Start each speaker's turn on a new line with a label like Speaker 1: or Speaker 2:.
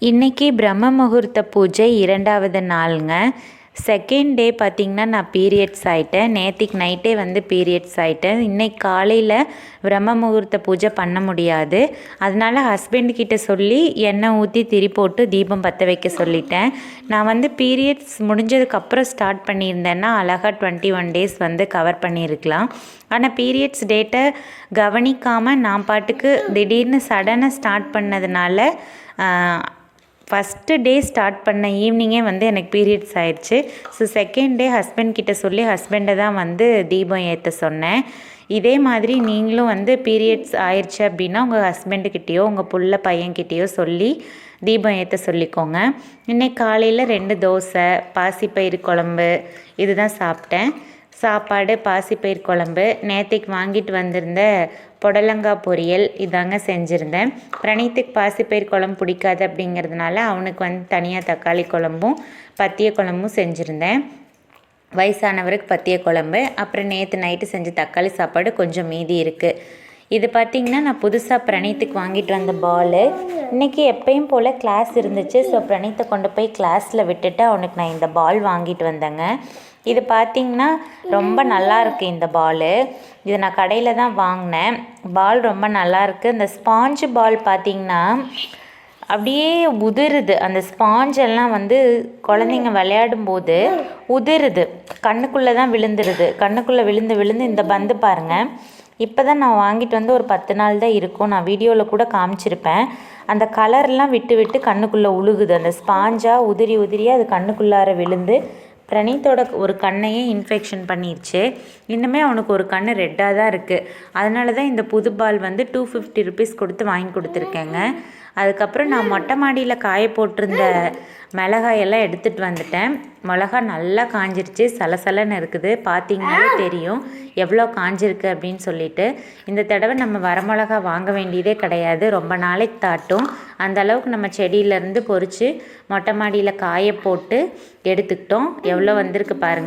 Speaker 1: இன்றைக்கி பிரம்ம முகூர்த்த பூஜை 2வது நாளுங்க. செகண்ட் டே பார்த்திங்கன்னா நான் பீரியட்ஸ் ஆகிட்டேன். நேற்றுக்கு நைட்டே வந்து பீரியட்ஸ் ஆகிட்டேன். இன்றைக்கி காலையில் பிரம்ம முகூர்த்த பூஜை பண்ண முடியாது. அதனால் ஹஸ்பண்ட்கிட்ட சொல்லி எண்ணெய் ஊற்றி திரி போட்டு தீபம் பற்ற வைக்க சொல்லிட்டேன். நான் வந்து பீரியட்ஸ் முடிஞ்சதுக்கப்புறம் ஸ்டார்ட் பண்ணியிருந்தேன்னா அழகாக 21 டேஸ் வந்து கவர் பண்ணியிருக்கலாம். ஆனால் பீரியட்ஸ் டேட்டை கவனிக்காமல் நான் பாட்டுக்கு திடீர்னு சடனாக ஸ்டார்ட் பண்ணதுனால ஃபஸ்ட்டு டே ஸ்டார்ட் பண்ண ஈவினிங்கே வந்து எனக்கு பீரியட்ஸ் ஆயிடுச்சு. ஸோ செகண்ட் டே ஹஸ்பண்ட்கிட்ட சொல்லி ஹஸ்பண்டை தான் வந்து தீபம் ஏற்ற சொன்னேன். இதே மாதிரி நீங்களும் வந்து பீரியட்ஸ் ஆயிடுச்சு அப்படின்னா உங்கள் ஹஸ்பண்டுக்கிட்டேயோ உங்கள் புள்ள பையன்கிட்டேயோ சொல்லி தீபம் ஏற்ற சொல்லிக்கோங்க. இன்றைக்கி காலையில் 2 தோசை, பாசிப்பயிறு குழம்பு இது தான் சாப்பிட்டேன். சாப்பாடு, பாசிப்பயிறு குழம்பு, நேற்றுக்கு வாங்கிட்டு வந்திருந்த புடலங்காய் பொரியல் இதாங்க செஞ்சுருந்தேன். பிரணீத்துக்கு பாசிப்பயிறு குழம்பு பிடிக்காது அப்படிங்கிறதுனால அவனுக்கு வந்து தனியாக தக்காளி குழம்பும் பத்திய குழம்பும் செஞ்சுருந்தேன். வயசானவருக்கு பத்திய குழம்பு, அப்புறம் நேற்று நைட்டு செஞ்ச தக்காளி சாப்பாடு கொஞ்சம் மீதி இருக்குது. இது பார்த்திங்கன்னா நான் புதுசாக பிரணீத்துக்கு வாங்கிட்டு வந்த பாலு. இன்றைக்கி எப்பயும் போல் கிளாஸ் இருந்துச்சு. ஸோ பிரணீத்தை கொண்டு போய் கிளாஸில் விட்டுட்டு அவனுக்கு நான் இந்த பால் வாங்கிட்டு வந்தேங்க. இது பார்த்திங்கன்னா ரொம்ப நல்லாயிருக்கு இந்த பாலு. இது நான் கடையில் தான் வாங்கினேன். பால் ரொம்ப நல்லாயிருக்கு. இந்த ஸ்பாஞ்சு பால் பார்த்திங்கன்னா அப்படியே உதிருது. அந்த ஸ்பாஞ்செல்லாம் வந்து குழந்தைங்க விளையாடும்போது உதிருது, கண்ணுக்குள்ளே தான் விழுந்துருது. கண்ணுக்குள்ளே விழுந்து விழுந்து இந்த பந்து பாருங்கள். இப்போ தான் நான் வாங்கிட்டு வந்து ஒரு 10 நாள் தான் இருக்கும். நான் வீடியோவில் கூட காமிச்சிருப்பேன். அந்த கலர்லாம் விட்டு விட்டு கண்ணுக்குள்ளே உழுகுது. அந்த ஸ்பாஞ்சாக உதிரி உதிரியாக அது கண்ணுக்குள்ளார விழுந்து பிரணீத்தோட ஒரு கண்ணையே இன்ஃபெக்ஷன் பண்ணிடுச்சு. இன்னுமே அவனுக்கு ஒரு கண் ரெட்டாக தான் இருக்குது. அதனால தான் இந்த புது பால் வந்து 250 ருபீஸ் கொடுத்து வாங்கி கொடுத்துருக்கேங்க. அதுக்கப்புறம் நான் மொட்டை மாடியில் காய போட்டிருந்த மிளகாயெல்லாம் எடுத்துகிட்டு வந்துட்டேன். மிளகா நல்லா காஞ்சிருச்சு, சலசலன்னு இருக்குது. பார்த்திங்கனாலே தெரியும் எவ்வளோ காஞ்சிருக்கு அப்படின்னு சொல்லிட்டு. இந்த தடவை நம்ம வரமிளகா வாங்க வேண்டியதே கிடையாது, ரொம்ப நாளைக்கு தாட்டும். அந்த அளவுக்கு நம்ம செடியிலேருந்து பொறிச்சு மொட்டை மாடியில் காய போட்டு எடுத்துக்கிட்டோம். எவ்வளோ வந்திருக்கு பாருங்கள்.